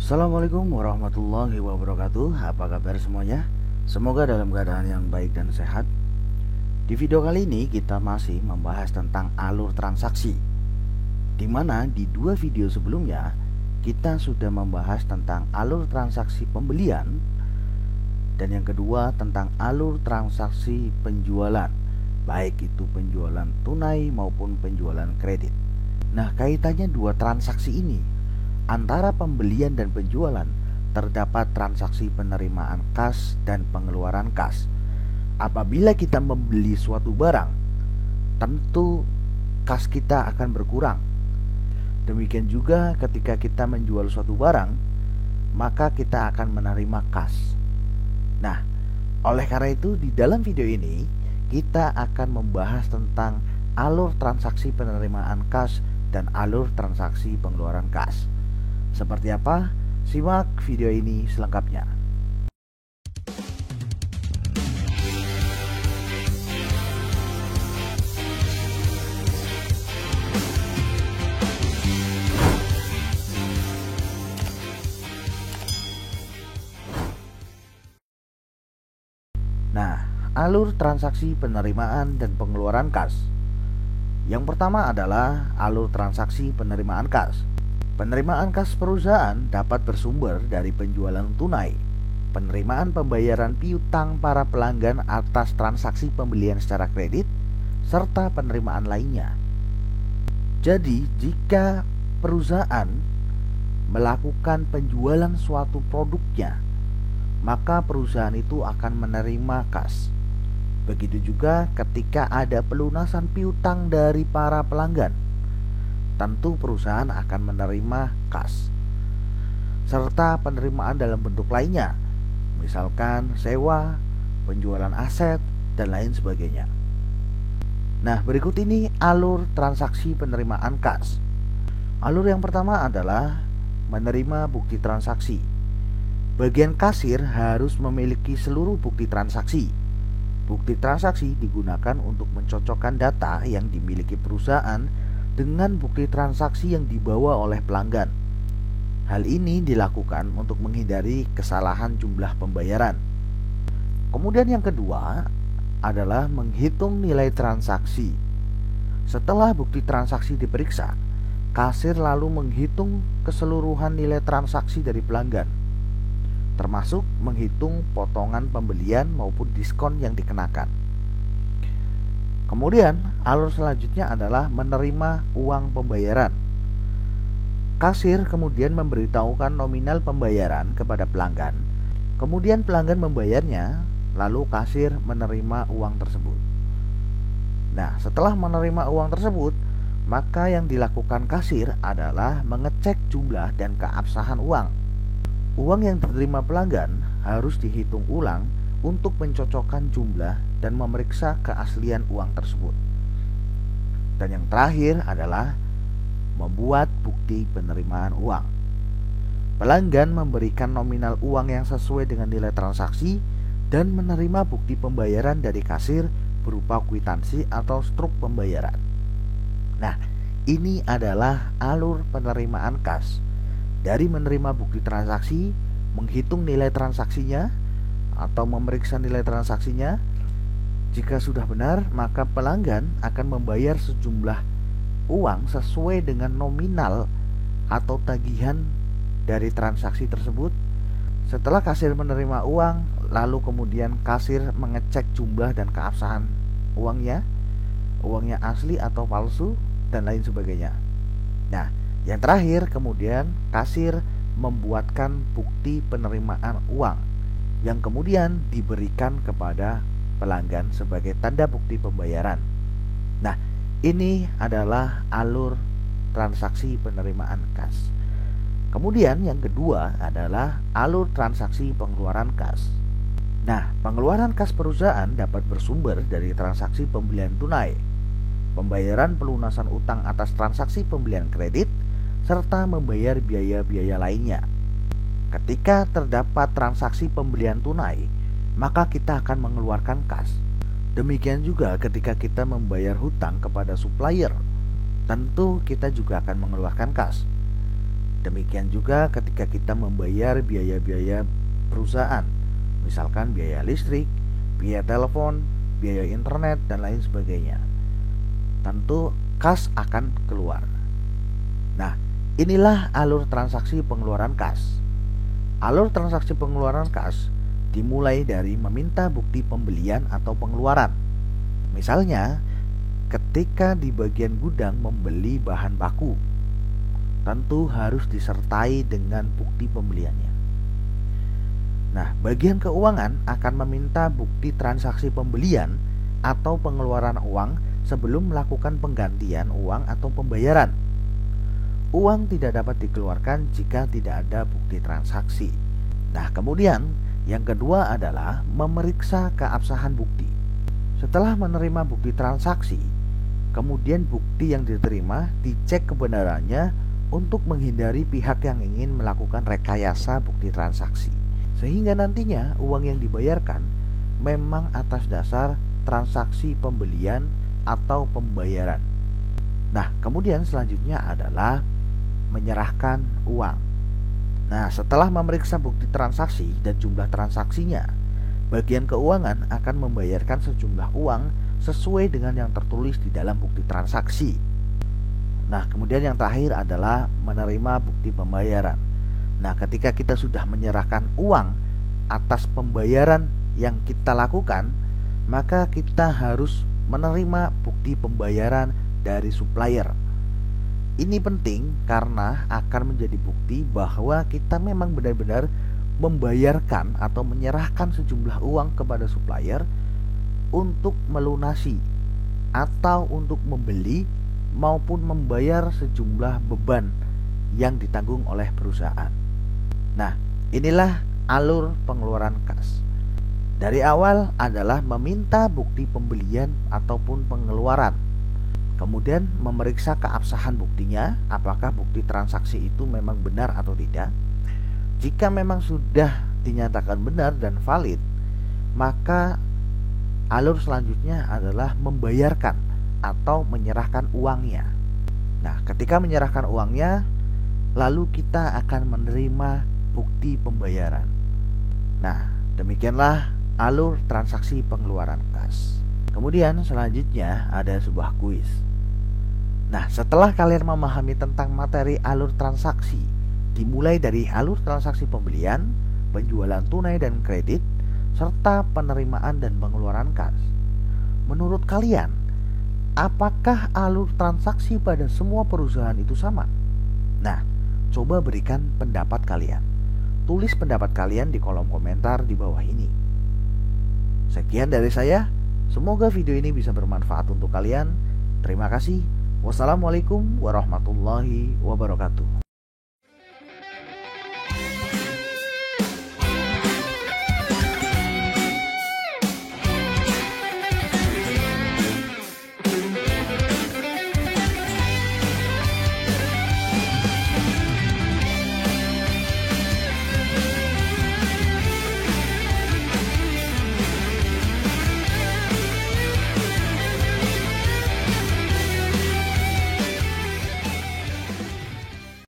Assalamualaikum warahmatullahi wabarakatuh. Apa kabar semuanya? Semoga dalam keadaan yang baik dan sehat. Di video kali ini kita masih membahas tentang alur transaksi, dimana di dua video sebelumnya kita sudah membahas tentang alur transaksi pembelian, dan yang kedua tentang alur transaksi penjualan, baik itu penjualan tunai maupun penjualan kredit. Nah, kaitannya dua transaksi ini, antara pembelian dan penjualan terdapat transaksi penerimaan kas dan pengeluaran kas. Apabila kita membeli suatu barang, tentu kas kita akan berkurang. Demikian juga ketika kita menjual suatu barang, maka kita akan menerima kas. Nah, oleh karena itu di dalam video ini kita akan membahas tentang alur transaksi penerimaan kas dan alur transaksi pengeluaran kas. Seperti apa? Simak video ini selengkapnya. Nah, alur transaksi penerimaan dan pengeluaran kas. Yang pertama adalah alur transaksi penerimaan kas. Penerimaan kas perusahaan dapat bersumber dari penjualan tunai, penerimaan pembayaran piutang para pelanggan atas transaksi pembelian secara kredit, serta penerimaan lainnya. Jadi, jika perusahaan melakukan penjualan suatu produknya, maka perusahaan itu akan menerima kas. Begitu juga ketika ada pelunasan piutang dari para pelanggan, tentu perusahaan akan menerima kas, serta penerimaan dalam bentuk lainnya, misalkan sewa, penjualan aset, dan lain sebagainya. Nah, berikut ini alur transaksi penerimaan kas. Alur yang pertama adalah menerima bukti transaksi. Bagian kasir harus memiliki seluruh bukti transaksi. Bukti transaksi digunakan untuk mencocokkan data yang dimiliki perusahaan dengan bukti transaksi yang dibawa oleh pelanggan. Hal ini dilakukan untuk menghindari kesalahan jumlah pembayaran. Kemudian yang kedua adalah menghitung nilai transaksi. Setelah bukti transaksi diperiksa, kasir lalu menghitung keseluruhan nilai transaksi dari pelanggan, termasuk menghitung potongan pembelian maupun diskon yang dikenakan. Kemudian, alur selanjutnya adalah menerima uang pembayaran. Kasir kemudian memberitahukan nominal pembayaran kepada pelanggan. Kemudian pelanggan membayarnya, lalu kasir menerima uang tersebut. Nah, setelah menerima uang tersebut, maka yang dilakukan kasir adalah mengecek jumlah dan keabsahan uang. Uang yang diterima pelanggan harus dihitung ulang untuk mencocokkan jumlah dan memeriksa keaslian uang tersebut. Dan yang terakhir adalah membuat bukti penerimaan uang. Pelanggan memberikan nominal uang yang sesuai dengan nilai transaksi dan menerima bukti pembayaran dari kasir berupa kwitansi atau struk pembayaran. Nah, ini adalah alur penerimaan kas. Dari menerima bukti transaksi, menghitung nilai transaksinya atau memeriksa nilai transaksinya. Jika sudah benar, maka pelanggan akan membayar sejumlah uang sesuai dengan nominal atau tagihan dari transaksi tersebut. Setelah kasir menerima uang, lalu kemudian kasir mengecek jumlah dan keabsahan uangnya asli atau palsu, dan lain sebagainya. Nah, yang terakhir kemudian kasir membuatkan bukti penerimaan uang yang kemudian diberikan kepada pelanggan sebagai tanda bukti pembayaran. Nah, ini adalah alur transaksi penerimaan kas. Kemudian yang kedua adalah alur transaksi pengeluaran kas. Nah, pengeluaran kas perusahaan dapat bersumber dari transaksi pembelian tunai, pembayaran pelunasan utang atas transaksi pembelian kredit, serta membayar biaya-biaya lainnya. Ketika terdapat transaksi pembelian tunai, maka kita akan mengeluarkan kas. Demikian juga ketika kita membayar hutang kepada supplier, tentu kita juga akan mengeluarkan kas. Demikian juga ketika kita membayar biaya-biaya perusahaan, misalkan biaya listrik, biaya telepon, biaya internet, dan lain sebagainya. Tentu kas akan keluar. Nah, inilah alur transaksi pengeluaran kas. Alur transaksi pengeluaran kas dimulai dari meminta bukti pembelian atau pengeluaran. Misalnya, ketika di bagian gudang membeli bahan baku, tentu harus disertai dengan bukti pembeliannya. Nah, bagian keuangan akan meminta bukti transaksi pembelian atau pengeluaran uang sebelum melakukan penggantian uang atau pembayaran. Uang tidak dapat dikeluarkan jika tidak ada bukti transaksi. Nah, kemudian yang kedua adalah memeriksa keabsahan bukti. Setelah menerima bukti transaksi, kemudian bukti yang diterima dicek kebenarannya untuk menghindari pihak yang ingin melakukan rekayasa bukti transaksi, sehingga nantinya uang yang dibayarkan memang atas dasar transaksi pembelian atau pembayaran. Nah, kemudian selanjutnya adalah menyerahkan uang. Nah, setelah memeriksa bukti transaksi dan jumlah transaksinya, bagian keuangan akan membayarkan sejumlah uang sesuai dengan yang tertulis di dalam bukti transaksi. Nah, kemudian yang terakhir adalah menerima bukti pembayaran. Nah, ketika kita sudah menyerahkan uang atas pembayaran yang kita lakukan, maka kita harus menerima bukti pembayaran dari supplier. Ini penting karena akan menjadi bukti bahwa kita memang benar-benar membayarkan atau menyerahkan sejumlah uang kepada supplier untuk melunasi atau untuk membeli maupun membayar sejumlah beban yang ditanggung oleh perusahaan. Nah, inilah alur pengeluaran kas. Dari awal adalah meminta bukti pembelian ataupun pengeluaran. Kemudian memeriksa keabsahan buktinya, apakah bukti transaksi itu memang benar atau tidak. Jika memang sudah dinyatakan benar dan valid, maka alur selanjutnya adalah membayarkan atau menyerahkan uangnya. Nah, ketika menyerahkan uangnya, lalu kita akan menerima bukti pembayaran. Nah, demikianlah alur transaksi pengeluaran kas. Kemudian selanjutnya ada sebuah kuis. Nah, setelah kalian memahami tentang materi alur transaksi, dimulai dari alur transaksi pembelian, penjualan tunai dan kredit, serta penerimaan dan pengeluaran kas. Menurut kalian, apakah alur transaksi pada semua perusahaan itu sama? Nah, coba berikan pendapat kalian. Tulis pendapat kalian di kolom komentar di bawah ini. Sekian dari saya. Semoga video ini bisa bermanfaat untuk kalian. Terima kasih. Wassalamualaikum warahmatullahi wabarakatuh.